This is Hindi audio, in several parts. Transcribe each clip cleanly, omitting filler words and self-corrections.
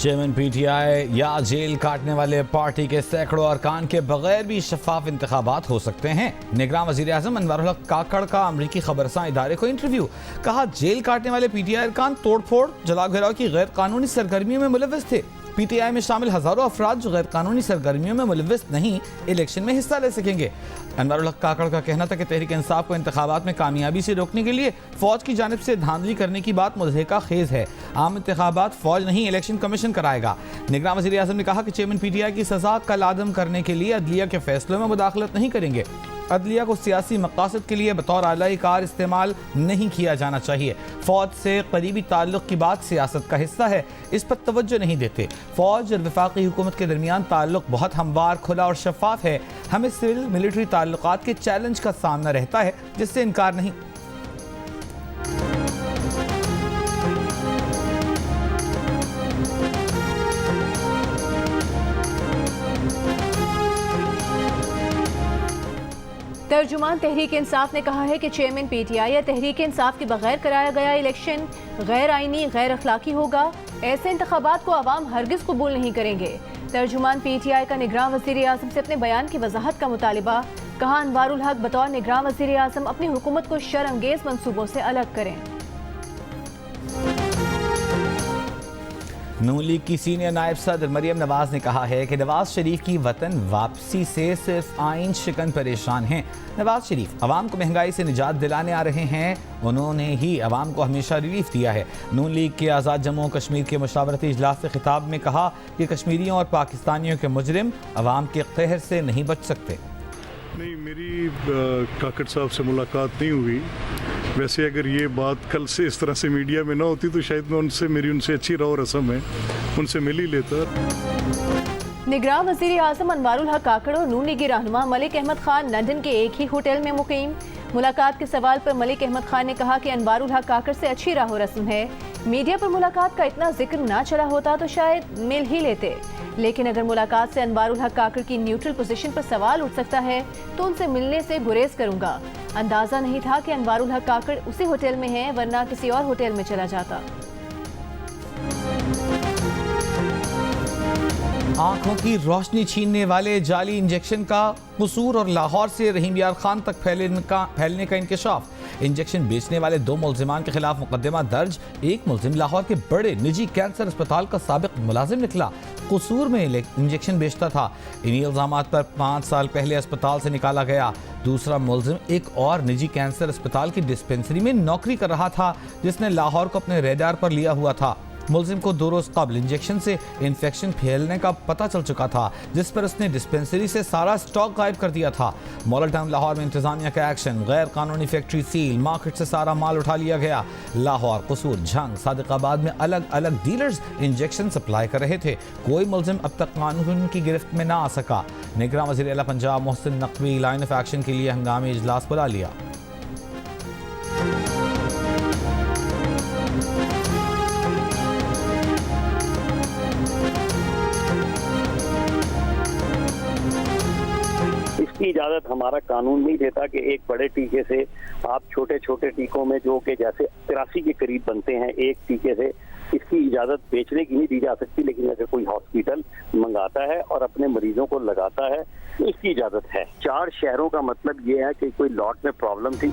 चेयरमैन पीटीआई या जेल काटने वाले पार्टी के सैकड़ों अरकान के बगैर भी शफाफ इंतखाबात हो सकते हैं। निगरान वज़ीर आज़म अनवारुल हक काकड़ का अमरीकी खबरसां इदारे को इंटरव्यू। कहा, जेल काटने वाले पीटीआई अरकान तोड़फोड़ जला घिराव की गैर कानूनी सरगर्मियों में मुलव्वस थे। पीटीआई में शामिल हजारों अफराद जो गैर कानूनी सरगर्मियों में मुलव्वस नहीं, इलेक्शन में हिस्सा ले सकेंगे। अनवारुल हक काकड़ का कहना था कि तहरीक इंसाफ को इंतखाबात में कामयाबी से रोकने के लिए फौज की जानिब से धांधली करने की बात मुज़हिका खेज है। आम इंतखाबात फौज नहीं, इलेक्शन कमीशन कराएगा। निगरान वज़ीर आज़म ने कहा कि चेयरमैन पीटीआई की सजा कल आदम करने के लिए अदलिया के फैसलों में मुदाखलत नहीं करेंगे। अदलिया को सियासी मकासद के लिए बतौर आला कार इस्तेमाल नहीं किया जाना चाहिए। फौज से करीबी ताल्लुक की बात सियासत का हिस्सा है, इस पर तवज्जो नहीं देते। फौज और वफाकी हुकूमत के दरमियान ताल्लुक बहुत हमवार, खुला और शफाफ है। हमें सिविल मिलिट्री ताल्लुकात के चैलेंज का सामना रहता है, जिससे इनकार नहीं। तर्जुमान तहरीक इंसाफ ने कहा है कि चेयरमैन पीटीआई या तहरीक इंसाफ के बगैर कराया गया इलेक्शन गैर आईनी, गैर अखलाकी होगा। ऐसे इंतखाबात को अवाम हरगिज कबूल नहीं करेंगे। तर्जुमान पीटीआई का निगरान वज़ीर आज़म से अपने बयान की वजाहत का मुतालिबा। कहा, अनवारुल हक बतौर निगरान वज़ीर आज़म अपनी हुकूमत को शर्मंगेज मंसूबों से अलग करें। नून लीग की सीनियर नायब सदर मरियम नवाज ने कहा है कि नवाज शरीफ की वतन वापसी से सिर्फ आइन शिकन परेशान हैं। नवाज शरीफ अवाम को महंगाई से निजात दिलाने आ रहे हैं। उन्होंने ही अवाम को हमेशा रिलीफ दिया है। नून लीग के आज़ाद जम्मू कश्मीर के मुशावरती इजलास से खिताब में कहा कि कश्मीरियों और पाकिस्तानियों के मुजरिम अवाम के कहर से नहीं बच सकते। नहीं, मेरी काकड़ साहब से मुलाकात नहीं हुई। वैसे अगर ये बात कल से इस तरह से मीडिया में ना होती तो शायद मैं मेरी उनसे अच्छी रहो रस्म है, उनसे मिल ही लेता। निगरान वज़ीर आज़म अनवारुल हक काकड़ और नून लीगी रहनुमा मलिक अहमद खान लंदन के एक ही होटल में मुकीम। मुलाकात के सवाल पर मलिक अहमद खान ने कहा कि अनवारुल हक काकड़ से अच्छी राहो रस्म है। मीडिया पर मुलाकात का इतना जिक्र ना चला होता तो शायद मिल ही लेते, लेकिन अगर मुलाकात से अनवारुल हक काकड़ की न्यूट्रल पोजीशन पर सवाल उठ सकता है तो उनसे मिलने से गुरेज करूंगा। अंदाजा नहीं था कि अनवारुल हक काकड़ उसी होटल में हैं, वरना किसी और होटल में चला जाता। आंखों की रोशनी छीनने वाले जाली इंजेक्शन का कसूर और लाहौर से रहीम यार खान तक फैलने का इंकशाफ। इंजेक्शन बेचने वाले 2 मुलजिमान के खिलाफ मुकदमा दर्ज। एक मुलजिम लाहौर के बड़े निजी कैंसर अस्पताल का साबिक मुलाजिम निकला, कसूर में इंजेक्शन बेचता था। इन्हीं इल्जामात पर 5 साल पहले अस्पताल से निकाला गया। दूसरा मुलजिम एक और निजी कैंसर अस्पताल की डिस्पेंसरी में नौकरी कर रहा था, जिसने लाहौर को अपने रेडार पर लिया हुआ था। मुलजिम को 2 रोज कबल इंजेक्शन से इन्फेक्शन फैलने का पता चल चुका था, जिस पर उसने डिस्पेंसरी से सारा स्टॉक गायब कर दिया था। मॉडल टाउन लाहौर में इंतजामिया का एक्शन, गैर कानूनी फैक्ट्री सील, मार्केट से सारा माल उठा लिया गया। लाहौर, कसूर, झंग, सादिकाबाद में अलग अलग डीलर्स इंजेक्शन सप्लाई कर रहे थे। कोई मुलजिम अब तक कानून की गिरफ्त में ना आ सका। निगरान वज़ीर आला Punjab Mohsin Naqvi line of action के लिए हंगामी इजलास बुला लिया। इसकी इजाजत हमारा कानून नहीं देता कि एक बड़े टीके से आप छोटे छोटे टीकों में जो कि जैसे 83 के करीब बनते हैं एक टीके से, इसकी इजाजत बेचने की नहीं दी जा सकती। लेकिन अगर कोई हॉस्पिटल मंगाता है और अपने मरीजों को लगाता है तो इसकी इजाजत है। 4 शहरों का मतलब ये है कि कोई लॉट में प्रॉब्लम थी।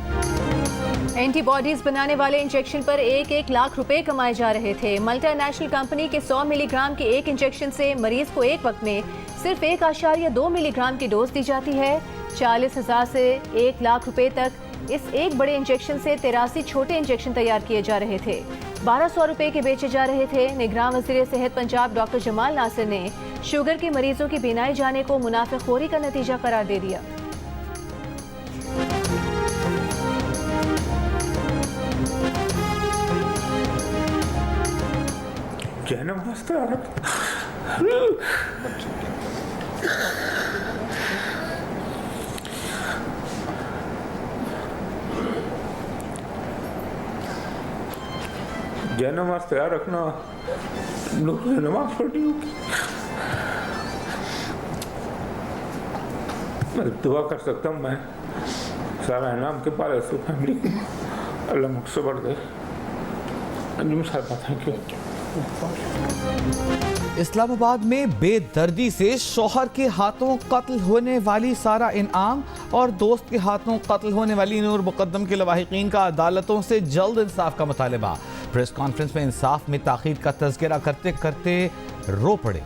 एंटीबॉडीज बनाने वाले इंजेक्शन पर 1-1 लाख रुपए कमाए जा रहे थे। मल्टीनेशनल कंपनी के 100 मिलीग्राम के एक इंजेक्शन से मरीज को एक वक्त में सिर्फ 1.2 मिलीग्राम की डोज दी जाती है। 40,000 से 1 लाख रुपए तक इस एक बड़े इंजेक्शन से 83 छोटे इंजेक्शन तैयार किए जा रहे थे। 1200 रुपए के बेचे जा रहे थे। निगरान वज़ीर सेहत पंजाब डॉक्टर जमाल नासिर ने शुगर के मरीजों की बीनाई जाने को मुनाफेखोरी का नतीजा करार दे दिया। नमाज तैयार रखना, नमाज पढ़नी होगी। मैं दुआ कर सकता हूँ, मैं सारा इनाम के पाले से फैमिली को अल्लाह मुझसे बढ़ गए। Thank you. इस्लामाबाद में बेदर्दी से शौहर के हाथों कत्ल होने वाली सारा इनाम और दोस्त के हाथों कत्ल होने वाली नूर मुकद्दम के लवाहिकीन का अदालतों से जल्द इंसाफ का मुतालबा। प्रेस कॉन्फ्रेंस में इंसाफ में ताखीर का तज़किरा करते करते रो पड़े।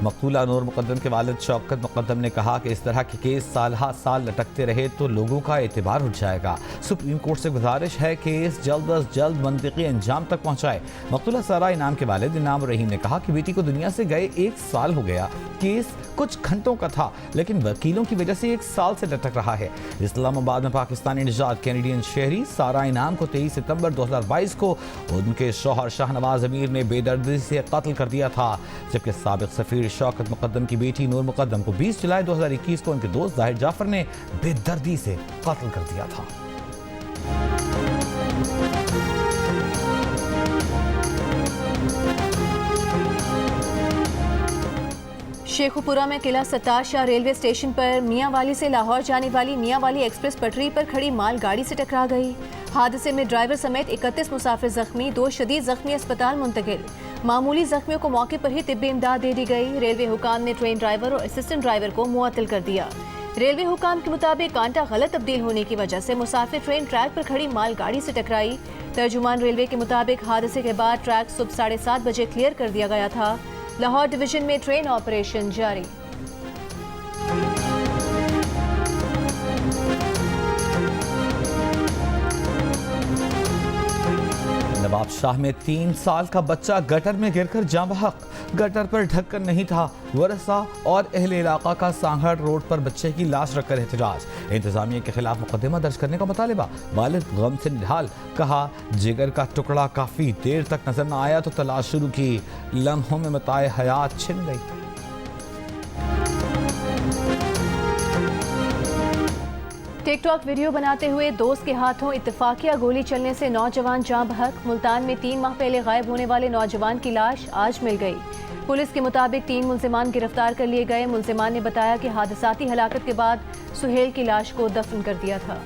मकतूला नूर मुकद्दम के वालिद शौकत मुकद्दम ने कहा कि इस तरह के केस साल हा साल लटकते रहे तो लोगों का एतबार उठ जाएगा। सुप्रीम कोर्ट से गुजारिश है कि केस जल्द अज जल्द मंतिकी अंजाम तक पहुँचाए। मकतूला सारा इनाम के वालिद इनाम रहीम ने कहा कि बेटी को दुनिया से गए 1 साल हो गया। केस कुछ घंटों का था लेकिन वकीलों की वजह से 1 साल से लटक रहा है। इस्लामाबाद में पाकिस्तानी निजात कैनेडियन शहरी सारा इनाम को 23 सितंबर 2022 को उनके शौहर शाहनवाज अमीर ने बेदर्दी से कत्ल कर दिया था, जबकि साबिक सफीर शौकत मुकद्दम की बेटी नूर मुकद्दम को 20 जुलाई 2021 को उनके दोस्त जाहिर जाफर ने बेदर्दी से कत्ल कर दिया था। शेखुपुरा में किला सत्तार शाह रेलवे स्टेशन पर मियांवाली से लाहौर जाने वाली मियांवाली एक्सप्रेस पटरी पर खड़ी मालगाड़ी से टकरा गई। हादसे में ड्राइवर समेत 31 मुसाफिर जख्मी, 2 शदीद जख्मी अस्पताल मुंतकिल। मामूली जख्मियों को मौके पर ही तिब्बी इमदाद दे दी गई। रेलवे हुकाम ने ट्रेन ड्राइवर और असिस्टेंट ड्राइवर को मुअत्तल कर दिया। रेलवे हुकाम के मुताबिक कांटा गलत तब्दील होने की वजह से मुसाफिर ट्रेन ट्रैक पर खड़ी मालगाड़ी से टकराई। तर्जुमान रेलवे के मुताबिक हादसे के बाद ट्रैक सुबह 7:30 बजे क्लियर कर दिया गया था। लाहौर डिवीजन में ट्रेन ऑपरेशन जारी। नवाब शाह में 3 साल का बच्चा गटर में गिरकर जाँ बहक। गटर पर ढक्कन नहीं था। वरसा और अहले इलाका का सांगड़ रोड पर बच्चे की लाश रखकर एहतजाज। इंतजामिया के खिलाफ मुकदमा दर्ज करने का मुतालिबा। वालिद गम से निढाल, कहा जिगर का टुकड़ा काफी देर तक नजर न आया तो तलाश शुरू की। लम्हों में मताए हयात छिन गई। टिकटॉक वीडियो बनाते हुए दोस्त के हाथों इत्तेफाकिया गोली चलने से नौजवान जाँ बहक। मुल्तान में 3 माह पहले गायब होने वाले नौजवान की लाश आज मिल गई। पुलिस के मुताबिक 3 मुल्जिमान गिरफ्तार कर लिए गए। मुल्जिमान ने बताया कि हादसाती हलाकत के बाद सुहेल की लाश को दफन कर दिया था।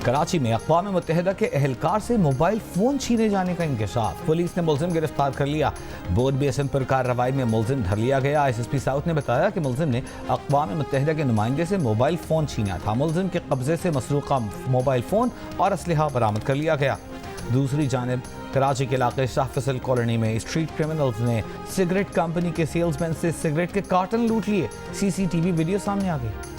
कराची में अक़वाम मुत्तहिदा के एहलकार से मोबाइल फ़ोन छीने जाने का इंकशाफ। पुलिस ने मुल्जिम गिरफ्तार कर लिया। बोर्ड बेसन पर कार्रवाई में मुल्जिम धर लिया गया। SSP साउथ ने बताया कि मुल्जिम ने अक़वाम मुत्तहिदा के नुमाइंदे से मोबाइल फ़ोन छीना था। मुल्जिम के कब्जे से मसरूक़ा मोबाइल फ़ोन और असलहा बरामद कर लिया गया। दूसरी जानिब कराची के इलाके शाह फैसल कॉलोनी में स्ट्रीट क्रिमिनल्स ने सिगरेट कंपनी के सेल्समैन से सिगरेट के कार्टन लूट लिए। CCTV वीडियो सामने आ गई।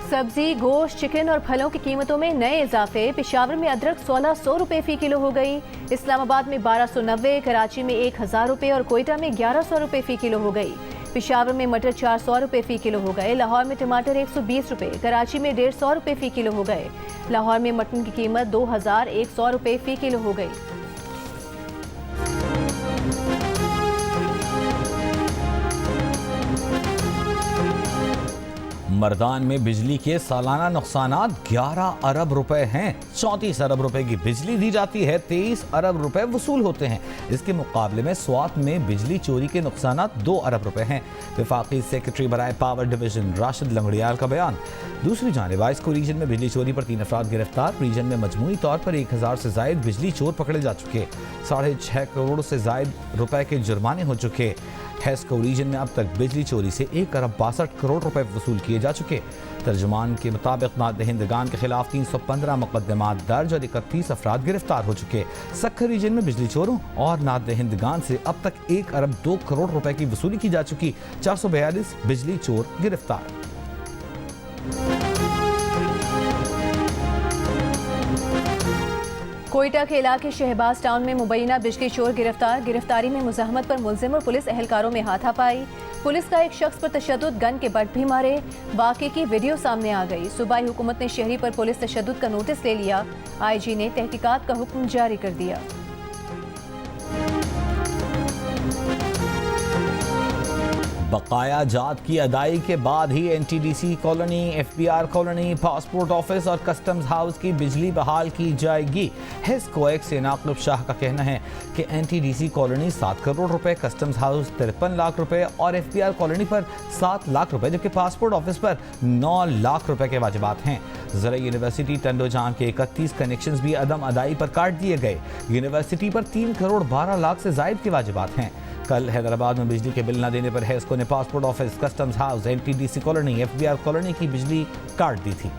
सब्जी, गोश्त, चिकन और फलों की कीमतों में नए इजाफे। पेशावर में अदरक 1600 रुपये फ़ी किलो हो गई। इस्लामाबाद में 1290, कराची में 1000 रुपये और कोयटा में 1100 रुपये फ़ी किलो हो गई। पेशावर में मटर 400 रुपये फ़ी किलो हो गए। लाहौर में टमाटर 120 रुपये, कराची में 150 रुपये फ़ी किलो हो गए। लाहौर में मटन की कीमत 2100 रुपये फ़ी किलो हो गई। मर्दान में बिजली के सालाना नुकसानात 11 अरब रुपए हैं। 34 अरब रुपए की बिजली दी जाती है, 23 अरब रुपए वसूल होते हैं। इसके मुकाबले में स्वात में बिजली चोरी के नुकसानात 2 अरब रुपए हैं। वफाकी सेक्रेटरी बराए पावर डिवीजन राशिद लंगड़ियाल का बयान। दूसरी जानिब वाइस्को रीजन में बिजली चोरी पर 3 अफराद गिरफ्तार। रीजन में मजमूई तौर पर 1000 से जायद बिजली चोर पकड़े जा चुके। 6.5 करोड़ से जायद रुपए के जुर्माने हो चुके। हेस्को रीजन में अब तक बिजली चोरी से 1 अरब 62 करोड़ रुपए वसूल किए जा चुके। तर्जुमान के मुताबिक नादहिंदगान के खिलाफ 315 मुकदमात दर्ज और 31 अफराद गिरफ्तार हो चुके। सक्खर रीजन में बिजली चोरों और नादहिंदगान से अब तक 1 अरब 2 करोड़ रुपए की वसूली की जा चुकी। 442 बिजली चोर गिरफ्तार। कोयटा के इलाके शहबाज टाउन में मुबैना बिजली चोर गिरफ्तार। गिरफ्तारी में मुज़ाहमत पर मुल्जिम और पुलिस एहलकारों में हाथापाई। पुलिस का एक शख्स पर तशद्दुद, गन के बट भी मारे। वाक़े की वीडियो सामने आ गई। सूबाई हुकूमत ने शहरी पर पुलिस तशद्दुद का नोटिस ले लिया। IG ने तहकीकात का हुक्म जारी कर दिया। बकाया जात की अदाई के बाद ही NTDC colony, FBR colony, passport office और कस्टम्स हाउस की बिजली बहाल की जाएगी। हिस्कोएक से नाक़िब शाह का कहना है कि NTDC कॉलोनी 7 करोड़ रुपए, कस्टम्स हाउस 53 लाख रुपए और FBR कॉलोनी पर 7 लाख रुपए, जबकि पासपोर्ट ऑफिस पर 9 लाख रुपए के वाजिबात हैं। ज़रा यूनिवर्सिटी टंडोजान के 31 कनेक्शंस भी अदम अदाई पर काट दिए गए। यूनिवर्सिटी पर 3 करोड़ 12 लाख से जायद के वाजिबात हैं। कल हैदराबाद में बिजली के बिल न देने पर हेस्को ने passport office, customs house, NTDC colony, FBR colony की बिजली काट दी थी।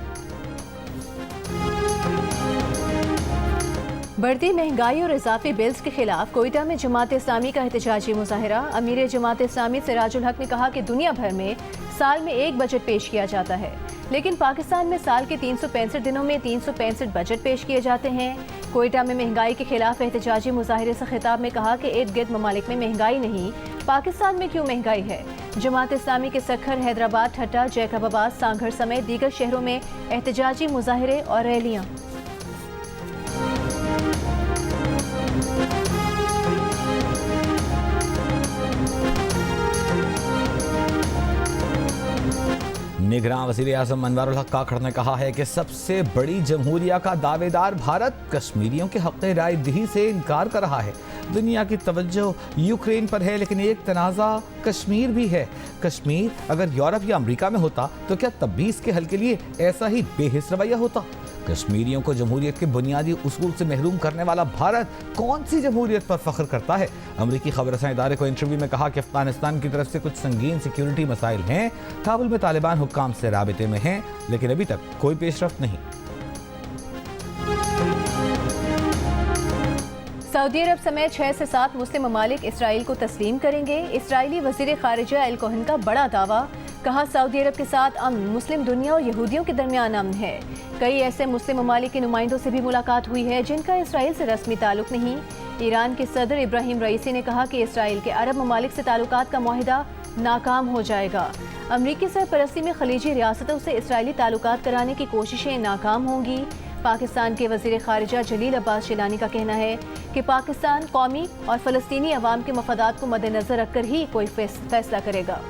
बढ़ती महंगाई और इजाफी बिल्स के खिलाफ कोयटा में जमात इस्लामी का एहतजाजी मुजाहरा। अमीर जमात इस्लामी सिराजुल हक ने कहा कि दुनिया भर में साल में एक बजट पेश किया जाता है, लेकिन पाकिस्तान में साल के 365 दिनों में 365 बजट पेश किए जाते हैं। कोयटा में महंगाई के खिलाफ एहतजाजी मुजाहरे से खिताब में कहा कि इर्द गिर्द ममालिक में महंगाई नहीं, पाकिस्तान में क्यों महंगाई है। जमात इस्लामी के सखर, हैदराबाद, ठट्टा, जैकबाबाद, सांघर समेत दीगर शहरों में एहतजाजी मुजाहरे और रैलियाँ। निगरान वज़ीर आज़म अनवारुल हक काकड़ ने कहा है कि सबसे बड़ी जमहूरिया का दावेदार भारत कश्मीरियों के हक़ राय दही से इनकार कर रहा है। दुनिया की तवज्जो यूक्रेन पर है, लेकिन एक तनाज़ा कश्मीर भी है। कश्मीर अगर यूरोप या अमेरिका में होता तो क्या तब भी इसके हल के लिए ऐसा ही बेहिस रवैया होता? कश्मीरियों को जमहूरियत के बुनियादी उसूल से महरूम करने वाला भारत कौन सी जमहूरियत पर फख्र करता है? अमरीकी खबरसां इदारे को इंटरव्यू में कहा कि अफगानिस्तान की तरफ से कुछ संगीन सिक्योरिटी मसाइल हैं, काबुल में तालिबान हुक्काम से राबिते में हैं, लेकिन अभी तक कोई पेशरफ्त नहीं। सऊदी अरब समेत 6 से 7 मुस्लिम ममालिक इसराइल को तस्लीम करेंगे। इसराइली वज़ीर ख़ारिजा अल कोहन का बड़ा दावा। कहा, सऊदी अरब के साथ अमन मुस्लिम दुनिया और यहूदियों के दरमियान अमन है। कई ऐसे मुस्लिम ममालिक के नुमाइंदों से भी मुलाकात हुई है जिनका इसराइल से रस्मी ताल्लुक नहीं। ईरान के सदर इब्राहिम रईसी ने कहा कि इसराइल के अरब ममालिक से ताल्लुकात का मुआहिदा नाकाम हो जाएगा। अमरीकी सरपरस्ती में खलीजी रियासतों से इसराइली ताल्लुकात कराने की कोशिशें नाकाम होंगी। पाकिस्तान के वज़ीर ख़ारिजा जलील अब्बास जिलानी का कहना है कि पाकिस्तान कौमी और फ़लस्तीनी अवाम के मफादात को मद्देनज़र रखकर ही कोई फैसला करेगा।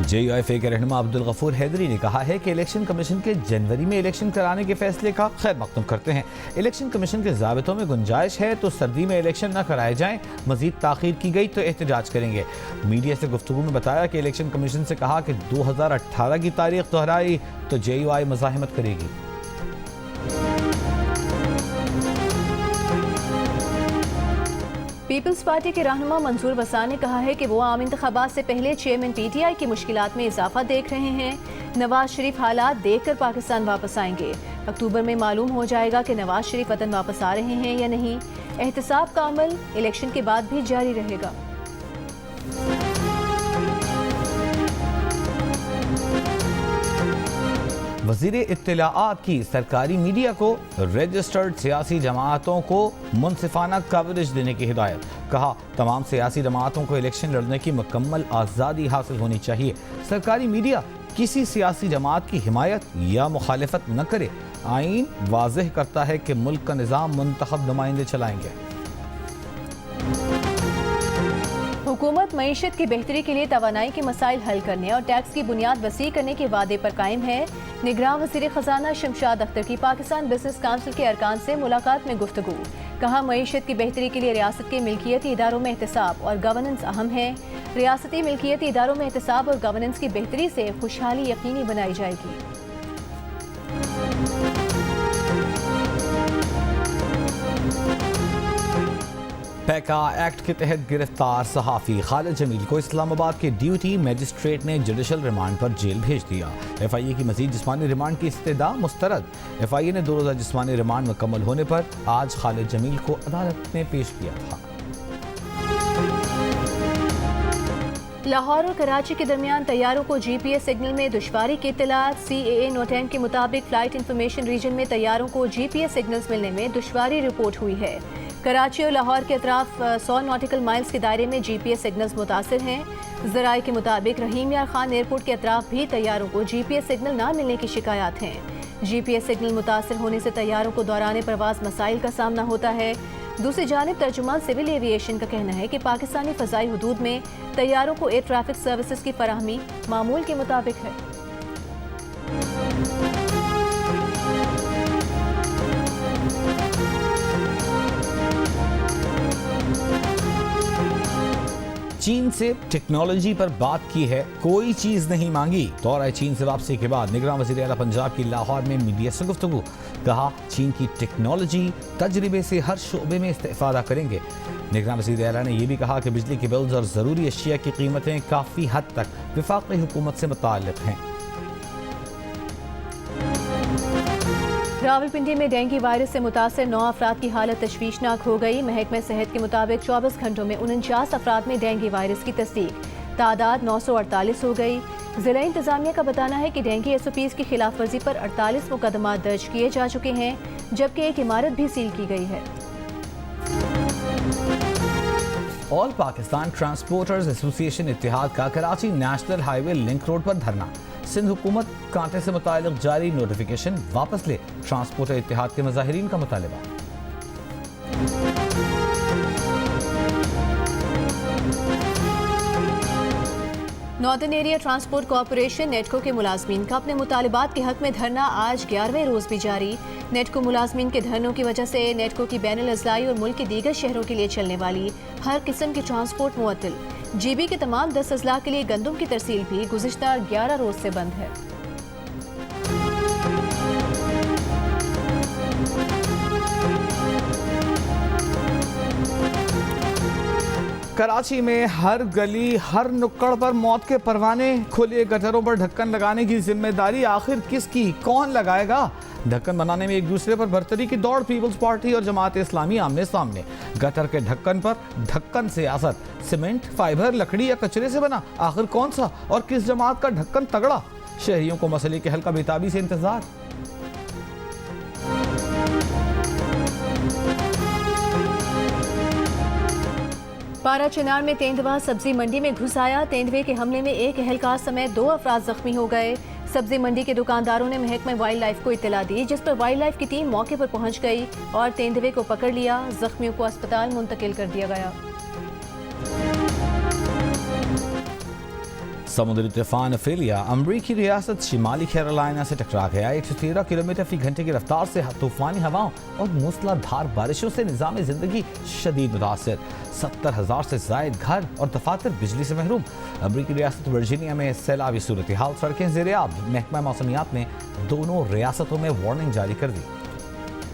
JUIFA के रहनुमा अब्दुल गफूर हैदरी ने कहा है कि इलेक्शन कमीशन के जनवरी में इलेक्शन कराने के फैसले का खैर मकदूम करते हैं। इलेक्शन कमीशन के ज़ाबितों में गुंजाइश है तो सर्दी में इलेक्शन न कराए जाएं, मजीद ताख़ीर की गई तो एहतजाज करेंगे। मीडिया से गुफ्तगू में बताया कि इलेक्शन कमीशन से कहा कि 2018 की तारीख दोहराई तो JUI मज़ाहिमत करेगी। पीपल्स पार्टी के रहनुमा मंजूर वसा ने कहा है कि वो आम इंतखाबात से पहले चेयरमैन PTI की मुश्किलात में इजाफा देख रहे हैं। नवाज शरीफ हालात देखकर पाकिस्तान वापस आएंगे। अक्टूबर में मालूम हो जाएगा कि नवाज शरीफ वतन वापस आ रहे हैं या नहीं। एहतसाब का अमल इलेक्शन के बाद भी जारी रहेगा। वज़ीर इत्तलाआत की सरकारी मीडिया को रजिस्टर्ड सियासी जमातों को मुनसिफाना कवरेज देने की हिदायत। कहा, तमाम सियासी जमातों को इलेक्शन लड़ने की मुकम्मल आज़ादी हासिल होनी चाहिए। सरकारी मीडिया किसी सियासी जमात की हिमायत या मुखालिफत न करे। आईन वाज़ेह करता है कि मुल्क का निज़ाम मुंतखब नुमाइंदे चलाएंगे। हुकूमत मईशत की बेहतरी के लिए तवानाई के मसाइल हल करने और टैक्स की बुनियाद वसी करने के वादे पर कायम है। निगरान वज़ीर ख़जाना शमशाद अख्तर की पाकिस्तान बिजनेस काउंसिल के अरकान से मुलाकात में गुफ्तगू। कहा, मईशत की बेहतरी के लिए रियासत के मिल्कियती इदारों में एहतसाब और गवर्नेंस अहम है। रियासती मिल्कियती इदारों में एहतसाब और गवर्नेंस की बेहतरी से खुशहाली यकीनी बनाई जाएगी। पैका एक्ट के तहत गिरफ्तार सहाफ़ी खालिद जमील को इस्लामाबाद के ड्यूटी मजिस्ट्रेट ने जुडिशल रिमांड पर जेल भेज दिया। FIA की मजीद जिस्मानी रिमांड की इस्तदा मुस्तरद। FIA ने 2 रोज़ा जिस्मानी रिमांड मुकम्मल होने पर आज खालिद जमील को अदालत में पेश किया था। लाहौर और कराची के दरमियान तैयारों को GPS सिग्नल में दुश्वारी की इत्तलात। CAA नोटेम के मुताबिक फ्लाइट इंफॉर्मेशन रीजन में तैयारों को GPS सिग्नल्स मिलने में दुश्वारी रिपोर्ट हुई है। कराची और लाहौर के अतराफ 100 नॉटिकल माइल्स के दायरे में GPS सिग्नल्स मुतासिर हैं। ज़राए के मुताबिक रहीम यार खान एयरपोर्ट के अतराफ भी तैयारों को GPS सिग्नल ना मिलने की शिकायत हैं। GPS सिग्नल मुतासर होने से तैयारों को दौरान परवाज मसाइल का सामना होता है। दूसरी जानिब तर्जुमान सिविल एविएशन का कहना है कि पाकिस्तानी फ़ज़ाई हुदूद में तैयारों को एयर ट्रैफिक सर्विसेज की फराहमी मामूल के मुताबिक है। चीन से टेक्नोलॉजी पर बात की है, कोई चीज नहीं मांगी। दौरा चीन से वापसी के बाद निगरान वज़ीर आला पंजाब की लाहौर में मीडिया से गुफ्तगू। कहा चीन की टेक्नोलॉजी तजर्बे से हर शोबे में इस्तेफादा करेंगे। निगरान वज़ीर आला ने यह भी कहा कि बिजली के बिल्स और ज़रूरी अशिया की कीमतें काफ़ी हद तक वफाकी हुकूमत से मुताल्लिक़ हैं। रावलपिंडी में डेंगू वायरस से मुतासर 9 अफराद की हालत तशवीशनाक हो गई। महकमा सेहत के मुताबिक 24 घंटों में 49 अफराद में डेंगू वायरस की तस्दीक, तादाद 948 हो गई। जिला इंतजामिया का बताना है कि डेंगू SOPs की खिलाफ वर्जी पर 48 मुकदमा दर्ज किए जा चुके हैं, जबकि एक इमारत भी सील की गई है। ऑल पाकिस्तान ट्रांसपोर्टर्स एसोसिएशन इत्तेहाद का Karachi national highway link road पर धरना। सिंध हुकूमत कांटे से मुताल्लिक जारी नोटिफिकेशन वापस ले, ट्रांसपोर्टर इत्तेहाद के मुजाहिरीन का मुतालबा। नॉर्दर्न एरिया ट्रांसपोर्ट कॉरपोरेशन नेटको के मुलाजमीन का अपने मुतालबात के हक में धरना आज 11वें रोज भी जारी। नेटको मुलाजमीन के धरनों की वजह से नेटको की बैनुल अज़लाई और मुल्क के दीगर शहरों के लिए चलने वाली हर किस्म की ट्रांसपोर्ट मुअत्तल। GB के तमाम 10 अजला के लिए गंदम की तरसील भी गुज़िश्ता 11 रोज से बंद है। कराची में हर गली हर नुक्कड़ पर मौत के परवाने, खुले गटरों पर ढक्कन लगाने की जिम्मेदारी आखिर किसकी, कौन लगाएगा? ढक्कन बनाने में एक दूसरे पर बर्तरी की दौड़, पीपल्स पार्टी और जमात इस्लामी आमने सामने। गटर के ढक्कन पर ढक्कन सियासत, सीमेंट, फाइबर, लकड़ी या कचरे से बना, आखिर कौन सा और किस जमात का ढक्कन तगड़ा? शहरियों को मसले के हल का बेताबी से इंतजार। पारा चिनार में तेंदुआ सब्जी मंडी में घुस आया। तेंदुए के हमले में एक एहलकार समेत 2 अफराद जख्मी हो गए। सब्जी मंडी के दुकानदारों ने महकमा वाइल्ड लाइफ को इत्तला दी, जिस पर वाइल्ड लाइफ की टीम मौके पर पहुंच गई और तेंदुए को पकड़ लिया। जख्मियों को अस्पताल मुंतकिल कर दिया गया। समुद्री तूफान फेलिया अमरीकी रियासत शिमाली कैरोलिना से टकरा गया। 113 किलोमीटर फी घंटे की रफ्तार से तूफानी हवाओं और मूसलाधार बारिशों से निज़ाम ज़िंदगी शदीद मुतासर। 70,000 से जायद घर और दफातर बिजली से महरूम। अमरीकी रियासत वर्जीनिया में सैलाबी सूरत हाल, सड़कें ज़ेर-ए-आब। महकमा मौसमियात ने दोनों रियासतों में वार्निंग जारी कर दी।